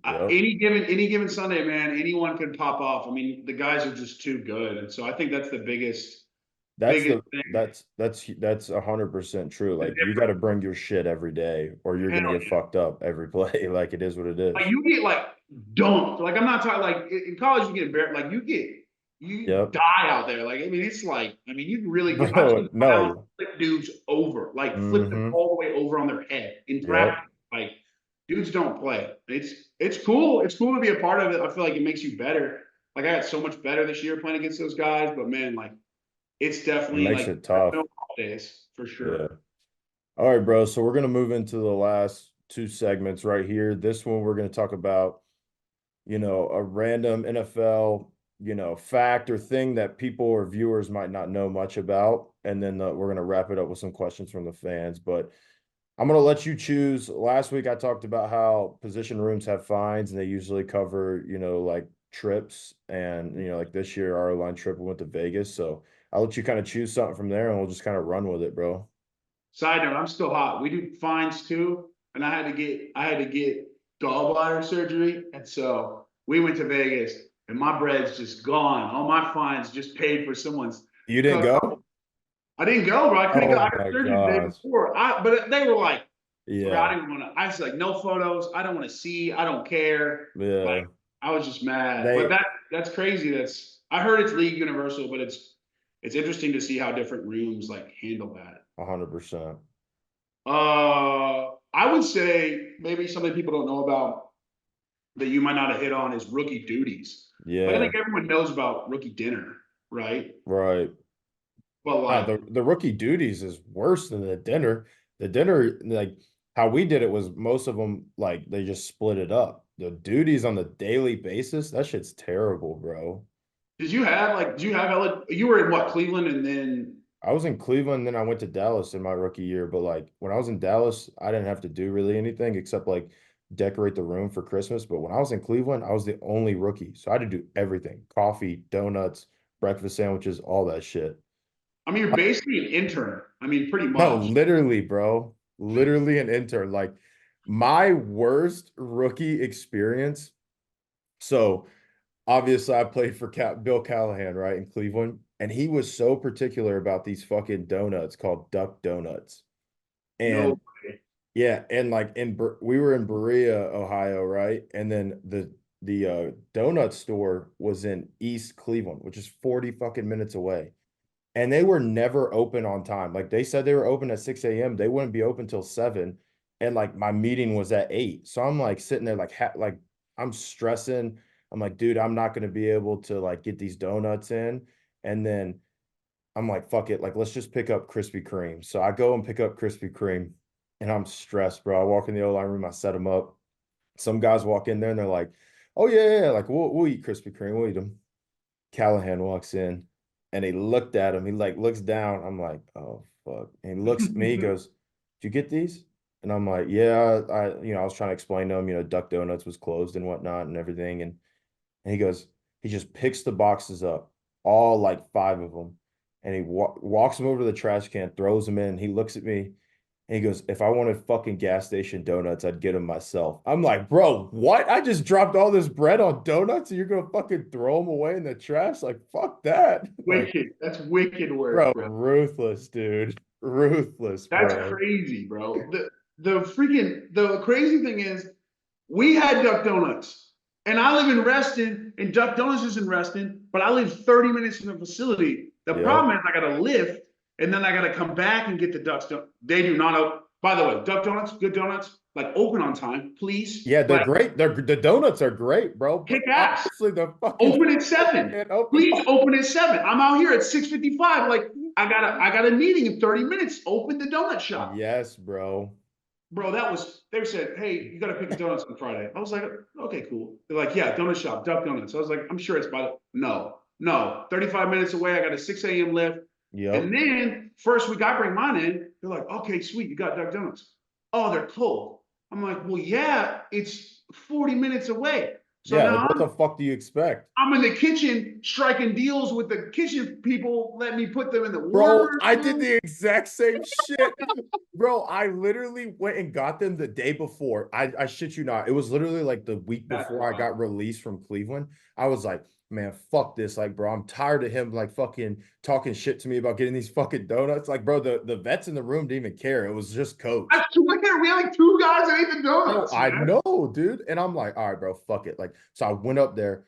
Like Yep. any given Sunday, man, anyone could pop off. I mean, the guys are just too good, and so I think that's the That's biggest the thing. that's 100% true. The Like you got difference. to bring your shit every day, or you're Hell gonna get yeah. fucked up every play. Like it is what it Like is. you get like dunked. Like I'm not talking like in college you get embarrassed. Like you Yep, die out there. Like I mean, it's like I mean you really get. I've seen bro. Allen No. flip dudes over, like flip them Mm-hmm. all the way over on their head in Yep. practice. Like dudes don't play. It's cool. It's cool to be a part of it. I feel like it makes you better. Like I got so much better this year playing against those guys. But man, like it's It definitely makes like it tough. no days for Yeah. sure. All right, bro. So we're gonna move into the last two segments right here. This one we're gonna talk about, a random NFL, fact or thing that people or viewers might not know much about, and then we're gonna wrap it up with some questions from the fans. But I'm going to let you choose. Last week, I talked about how position rooms have fines and they usually cover, like trips. And, like this year, our line trip went to Vegas. So I'll let you kind of choose something from there and we'll just kind of run with it, bro. Side note, I'm still hot. We do fines too, and I had to get gallbladder surgery, and so we went to Vegas, and my bread's just gone. All my fines just paid for someone's You didn't cut. go? I didn't go, bro. I couldn't go. I Oh got my surgery the day gosh. before. But they were like, bro, I Yeah. didn't want to. I was like, no photos. I don't want to see. I don't care. Like, Yeah. I was just mad. But They that's crazy. I heard it's league universal, but it's interesting to see how different rooms like handle that. 100%. I would say maybe something people don't know about that you might not have hit on is rookie duties. Like I Yeah. think everyone knows about rookie dinner, right? Right. But No, like, the rookie duties is worse than the dinner. The dinner, like how we did it was most of them like they just split it up. The duties on the daily basis, that shit's terrible, bro. did you have you were in what, Cleveland and then I was in Cleveland, then I went to Dallas in my rookie year. But like when I was in Dallas, I didn't have to do really anything except like decorate the room for Christmas. But when I was in Cleveland, I was the only rookie. So I had to do everything: coffee, donuts, breakfast sandwiches, all that shit. I mean you're basically an intern. I mean pretty No, much. literally, bro. Literally an intern. Like my worst rookie experience. So obviously I played for Bill Callahan, right, in Cleveland. And he was so particular about these fucking donuts called Duck Donuts. No And yeah, and like we were in Berea, Ohio, right? And then the donut store was in East Cleveland, which is 40 fucking minutes away. And they were never open on time. Like they said they were open at 6 a.m. They wouldn't be open till 7. And like my meeting was at 8. So I'm like sitting there like I'm stressing. I'm like, dude, I'm not gonna be able to like get these donuts in. And then I'm like, fuck it, like let's just pick up Krispy Kreme. So I go and pick up Krispy Kreme and I'm stressed, bro. I walk in the O-line room, I set them up. Some guys walk in there and they're like, oh yeah, like we'll eat Krispy Kreme, we'll eat them. Callahan walks in and he looked at him. He like looks down. I'm like, oh fuck. And he looks at me, he way. goes, did you get these? And I'm like, yeah, I was trying to explain to him, Duck Donuts was closed and whatnot and everything. And he goes, he just picks the boxes up, all like 5 of them. And he walks them over to the trash can, throws them in. He looks at me and he goes, if I wanted fucking gas station donuts, I'd get them myself. I'm like, bro, what? I just dropped all this bread on donuts and you're gonna fucking throw them away in the trash? Like, fuck that. Like, Wicked. That's wicked work, bro, bro. ruthless, dude. Ruthless, That's bro. crazy, bro. The crazy thing is we had Duck Donuts. And I live in Reston, and Duck Donuts is in Reston, but I live 30 minutes from the facility. The Yep. problem is I got to lift, and then I got to come back and get the Ducks. They do not open. By the way, Duck Donuts, good donuts, like open on time, please. Yeah, they're Like great. The donuts are great, bro. But kick ass. obviously the fucking Open at 7. can't open. Please open at 7. I'm out here at 6:55. Like I got a meeting in 30 minutes. Open the donut shop. Yes, bro. Bro, they said, hey, you got to pick the donuts on Friday. I was like, okay, cool. They're like, yeah, donut shop, Duck Donuts. I was like, I'm sure it's by no, 35 minutes away. I got a 6 a.m. lift. Yep. And then first week I bring mine in, they're like, okay, sweet, you got Duck Donuts. Oh, they're cold. I'm like, well, yeah, it's 40 minutes away. So Yeah, like now what the fuck do you expect? I'm in the kitchen striking deals with the kitchen people. Let me put them in the Bro, warmer I did room. the exact same shit. Bro, I literally went and got them the day before. I shit you not. It was literally like the week That's before I wild. got released from Cleveland. I was like, man, fuck this. Like, bro, I'm tired of him like fucking talking shit to me about getting these fucking donuts. Like, bro, the vets in the room didn't even care. It was just I coach. swear, we had like 2 guys that ate the Bro, donuts, I man. know, dude. And I'm like, all right, bro, fuck it. Like, so I went up there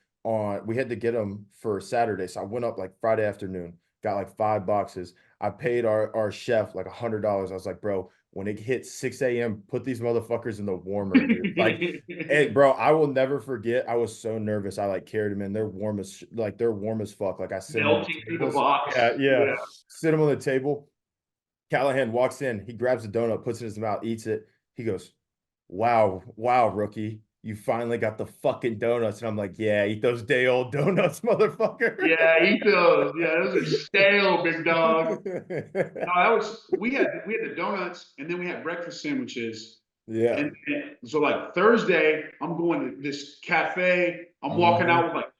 we had to get them for Saturday. So I went up like Friday afternoon, got like 5 boxes. I paid our chef like $100. I was like, bro, when it hits 6 a.m., put these motherfuckers in the warmer, dude. Like, hey, bro, I will never forget. I was so nervous. I like carried them in. They're warm as fuck. Like I sit them on Melting the through the tables. box. Yeah, yeah. Yeah. Sit them on the table. Callahan walks in, he grabs a donut, puts it in his mouth, eats it. He goes, wow, wow, rookie. You finally got the fucking donuts. And I'm like, yeah, eat those day old donuts, motherfucker. Yeah, eat those. Yeah, those are stale, big dog. No, we had the donuts and then we had breakfast sandwiches. Yeah. And so like Thursday, I'm going to this cafe. I'm walking Hmm. out with like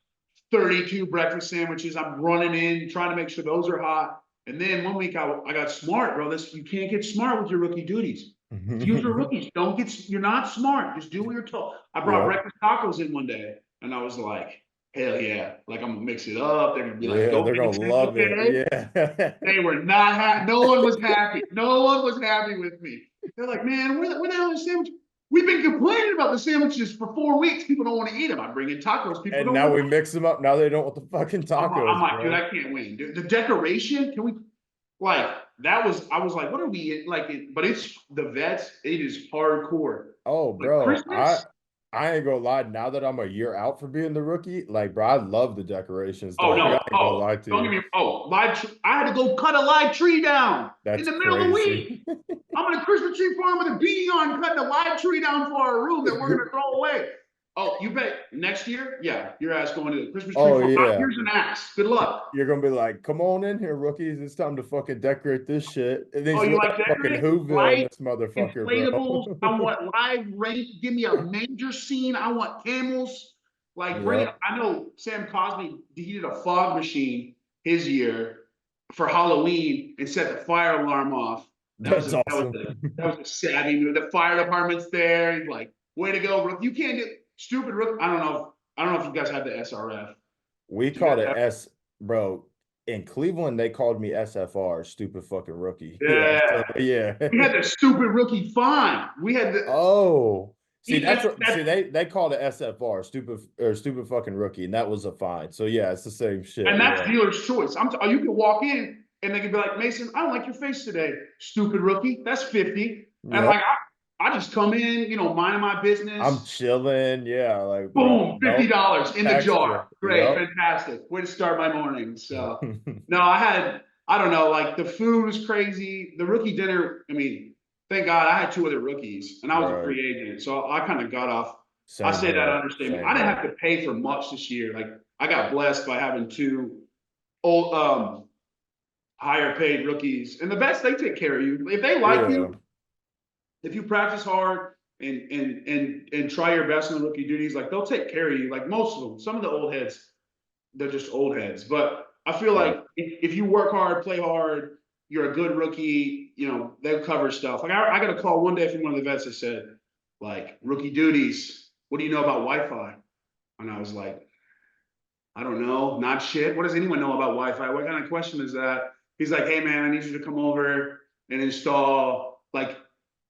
32 breakfast sandwiches. I'm running in, trying to make sure those are hot. And then one week I got smart, bro. You can't get smart with your rookie duties. Future rookies, don't get, you're not smart. Just do what you're told. I brought Yep. breakfast tacos in one day and I was like, hell yeah. Like I'm gonna mix it up. They're gonna be like, Yeah, go they're gonna Mason, love it. okay. Yeah. They were not happy. No one was happy. No one was happy with me. They're like, man, where the hell is the sandwich? We've been complaining about the sandwiches for 4 weeks. People don't want to eat them. I bring in tacos. People And don't now want we to. mix them up. Now they don't want the fucking I'm tacos, like, dude, bro. I can't win. Dude, the decoration, can we? Like that was, I was like, what are we like? But it's the vets. It is hardcore. Oh, Like bro, Christmas. I ain't gonna lie. Now that I'm a year out for being the rookie, like, bro, I love the decorations, Oh dog. I no. ain't gonna Oh, lie to don't get you. me. Oh, I had to go cut a live tree down in That's the middle of the crazy. week. I'm in a Christmas tree farm with a beanie on, cutting a live tree down for our room that we're gonna throw away. Oh, you bet next year? Yeah, your ass going to the Christmas tree Oh farm. yeah. Here's an axe. Good luck. You're gonna be like, come on in here, rookies. It's time to fucking decorate this shit. It needs Oh, to you look like like fucking decorate? Whoville in Light this motherfucker, inflatables. bro. I want live rain. Give me a major scene. I want camels. Like bring it. Yep. I know Sam Cosby. He did a fog machine his year for Halloween and set the fire alarm off. That's awesome. That was a savvy move. The fire department's there. He's like, way to go, Rook. You can't do stupid Rook. I don't know if you guys have the SRF. We Do you guys called it have? S, bro. In Cleveland, they called me SFR, stupid fucking rookie. Yeah. Yeah. So yeah. We had the stupid rookie fine. We had the Oh, see, that's that's what, see, that's they called it SFR, stupid or stupid fucking rookie, and that was a fine. So yeah, it's the same shit. And that's Yeah. dealer's choice. You can walk in and they can be like, Mason, I don't like your face today. Stupid rookie. That's 50. And Yep. like, I just come in, minding my I'm business. chilling. Yeah, like, bro, Boom, nope. $50 in the Extra. jar. Great, Yep. fantastic. Way to start my morning. So, no, I don't know, like the food was crazy. The rookie dinner, I mean, thank God I had two other rookies and I was a Right. free agent. So I kind of got off. I Same say that here. understatement. Same I didn't here. have to pay for much this year. Like, I got blessed by having two old, higher paid rookies. And the best, they take care of you. If they like Yeah. you, if you practice hard and try your best in the rookie duties, like they'll take care of you. Like most of them, some of the old heads, they're just old heads. But I feel Yep. like if you work hard, play hard, you're a good rookie, they'll cover stuff. Like I got a call one day from one of the vets that said, like, rookie duties, what do you know about Wi-Fi? And I was like, I don't know, not shit. What does anyone know about Wi-Fi? What kind of question is that? He's like, hey man, I need you to come over and install like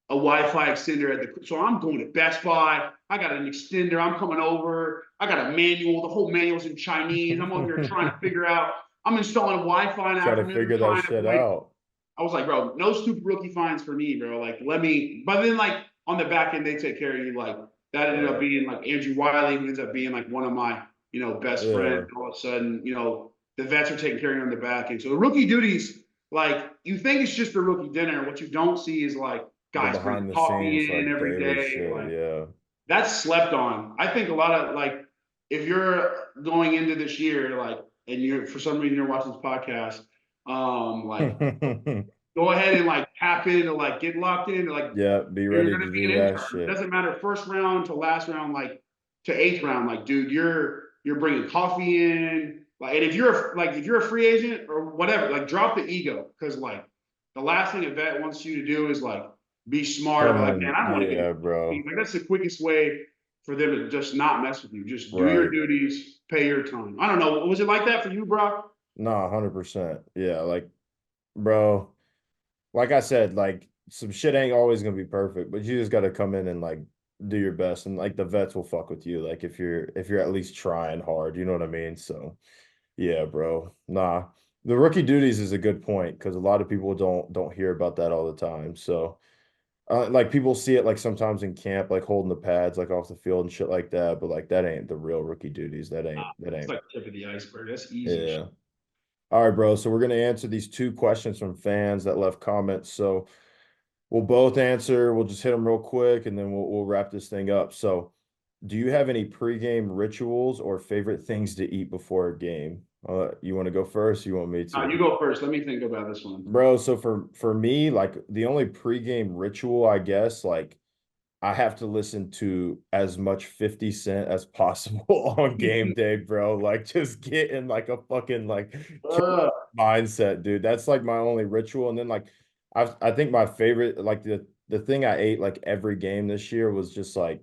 a Wi-Fi extender at the. So I'm going to Best Buy. I got an extender. I'm coming over. I got a manual. The whole manual's in Chinese. I'm over here trying to figure out. I'm installing Wi-Fi in the Try to afternoon, figure that trying to shit like. out. I was like, bro, no stupid rookie fines for me, bro. Like, let me. But then, like on the back end, they take care of you. Like that ended up Right. being like Andrew Wiley, who ends up being like one of my best friends. Yeah. All of a sudden, the vets are taking care of you on the back end. So the rookie duties, like you think it's just the rookie dinner. What you don't see is like The guys bringing behind the scenes, coffee in like, every daily day. shit. Like Yeah. that's slept on. I think a lot of like if you're going into this year, like, and you're for some reason you're watching this podcast, like go ahead and like tap in and like get locked in. Like Yeah, be you're ready gonna to be do an that intern. It shit. doesn't matter first round to last round, like to eighth round. Like, dude, you're bringing coffee in. Like, and if you're a free agent or whatever, like drop the ego because like the last thing a vet wants you to do is like be smart Come about like, man, on. I don't want to get Yeah, a bro. like that's the quickest way for them to just not mess with you. Just do your Right. duties, pay your time. I don't know. Was it like that for you, Brock? No, 100%. Yeah, like, bro, like I said, like, some shit ain't always gonna be perfect, but you just gotta come in and like do your best, and like the vets will fuck with you, like if you're at least trying hard, you know what I mean? So yeah, bro. Nah. The rookie duties is a good point because a lot of people don't hear about that all the time. So like people see it like sometimes in camp, like holding the pads like off the field and shit like that, but like that ain't the real rookie duties. That It's ain't like tip of the iceberg. That's easy shit. yeah. All right, bro. So we're gonna answer these two questions from fans that left comments. So we'll both answer. We'll just hit them real quick and then we'll wrap this thing up. So, do you have any pregame rituals or favorite things to eat before a game? You want to go first? You want me You to? go first. Let me think about this one. Bro, so for me, like the only pregame ritual, I guess, like I have to listen to as much 50 Cent as possible on game day, bro. Like just getting like a fucking like mindset, dude. That's like my only ritual. And then like I think my favorite, like the thing I ate like every game this year was just like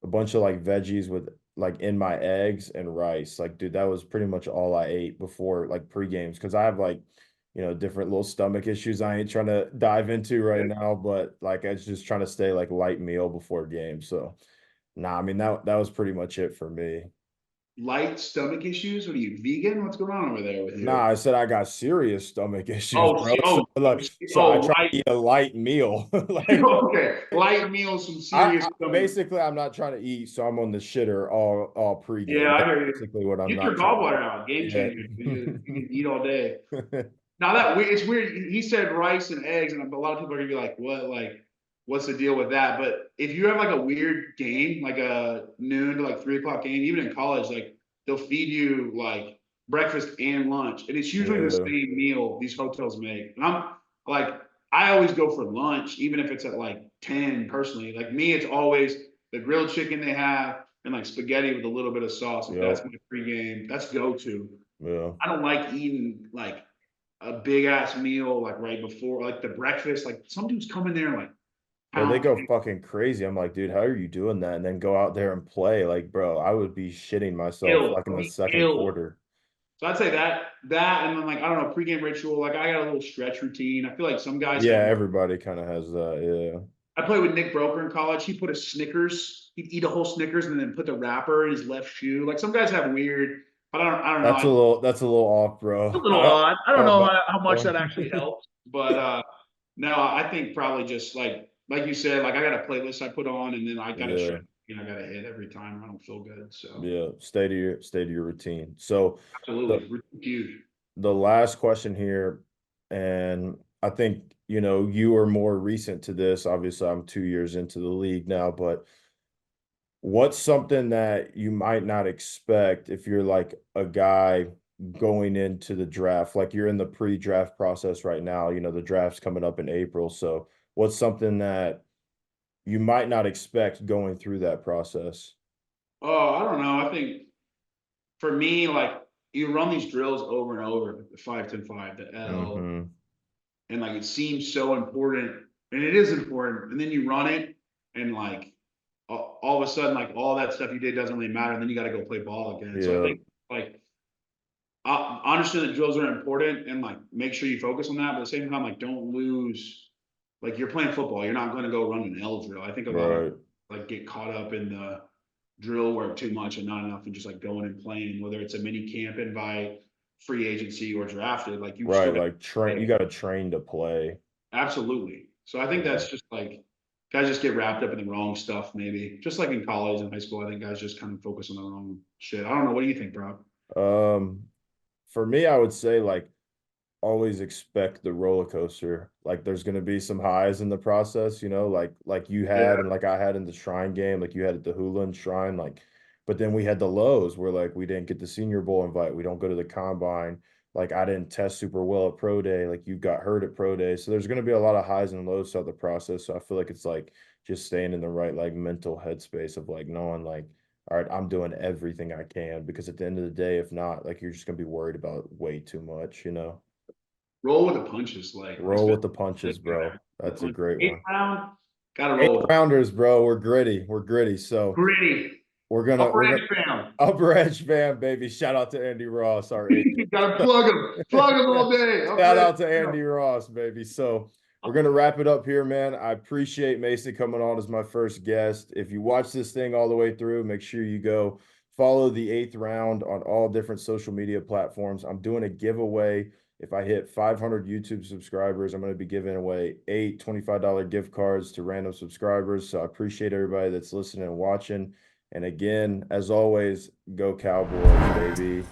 a bunch of like veggies with like in my eggs and rice. Like, dude, that was pretty much all I ate before like pre-games because I have like, different little stomach issues I ain't trying to dive into right now, but like I was just trying to stay like light meal before games. So nah, I mean that was pretty much it for me. Light stomach issues? What are you, vegan? What's going on over there with Nah, you? I said I got serious stomach issues, Oh, bro. see, So oh, look, so I oh, try light. to eat a light meal. Like Okay, light meals, some serious I stomach. basically I'm not trying to eat, so I'm on the shitter all pregame. Yeah, I That's hear you. basically what I'm Get your not trying to gallbladder do. out. Game Yeah. changer. You can eat all day. Now it's weird. He said rice and eggs, and a lot of people are gonna be like, "What? Like, what's the deal with that?" But if you have like a weird game, like a noon to like 3 o'clock game, even in college, like they'll feed you like breakfast and lunch, and it's usually the Yeah. same meal these hotels make. And I'm like, I always go for lunch, even if it's at like 10. Personally, like me, it's always the grilled chicken they have and like spaghetti with a little bit of sauce. Like that's Yep. my pregame. That's go to. Yeah. I don't like eating like a big ass meal like right before like the breakfast. Like some dudes come in there and like Bro, they pound go cake, fucking crazy. I'm like, dude, how are you doing that? And then go out there and play. Like, bro, I would be shitting myself ill, like in I'll the be second ill. quarter. So I'd say that, and then like I don't know pregame ritual. Like I got a little stretch routine. I feel like some guys Yeah, have like everybody kind of has that. I played with Nick Broker in college. He put a Snickers. He'd eat a whole Snickers and then put the wrapper in his left shoe. Like some guys have weird, but I don't know. I, That's a little off, it's a bro. little I don't odd. I don't know know about how that much that one. actually helps, but no, I think probably just like you said, like I got a playlist I put on, and then I got to Yeah. shred. I got to hit every time. I don't feel good, so Yeah. Stay to your routine. So the absolutely huge. the last question here, and I think, you are more recent to this. Obviously, I'm 2 years into the league now, but what's something that you might not expect if you're like a guy going into the draft? Like you're in the pre-draft process right now, the draft's coming up in April. So what's something that you might not expect going through that process? Oh, I don't know. I think for me, like you run these drills over and over, the 5-10-5, the L, Mm-hmm. and like it seems so important, and it is important, and then you run it, and like all of a sudden, like all that stuff you did doesn't really matter, and then you got to go play ball again. So I Yeah, think like I understand that drills are important and like make sure you focus on that, but at the same time, like don't lose. Like you're playing football, you're not going to go run an L drill. I think a lot of right. like get caught up in the drill work too much and not enough in just like going and playing, whether it's a mini camp invite, free agency, or drafted. Like you still Right. got Like to train, you play. got to train to play. Absolutely. So I think Yeah. that's just like guys just get wrapped up in the wrong stuff, maybe. Just like in college and high school, I think guys just kind of focus on the wrong shit. I don't know. What do you think, bro? Um, for me, I would say like always expect the roller coaster. Like there's going to be some highs in the process, like you had Yeah. and like I had in the Shrine game, like you had at the Hoolan Shrine, like but then we had the lows where like we didn't get the Senior Bowl invite, we don't go to the combine, like I didn't test super well at pro day, like you got hurt at pro day. So there's going to be a lot of highs and lows throughout the process. So I feel like it's like just staying in the right like mental headspace of like knowing like all right, I'm doing everything I can because at the end of the day, if not, like you're just gonna be worried about way too much. Roll with the punches, like Roll especially with the punches, bro. the That's a punch. great Eighth one. round, gotta Eight roll with rounders, bro. We're gritty. We're gritty. So gritty. we're gonna Upper we're gonna edge fam. upper edge fam, baby. Shout out to Andy Ross, our agent. Gotta plug him all day. Shout Upper edge out to fam. Andy Ross, baby. So we're gonna wrap it up here, man. I appreciate Mason coming on as my first guest. If you watch this thing all the way through, make sure you go follow the eighth round on all different social media platforms. I'm doing a giveaway. If I hit 500 YouTube subscribers, I'm going to be giving away eight $25 gift cards to random subscribers. So I appreciate everybody that's listening and watching. And again, as always, go Cowboys, baby.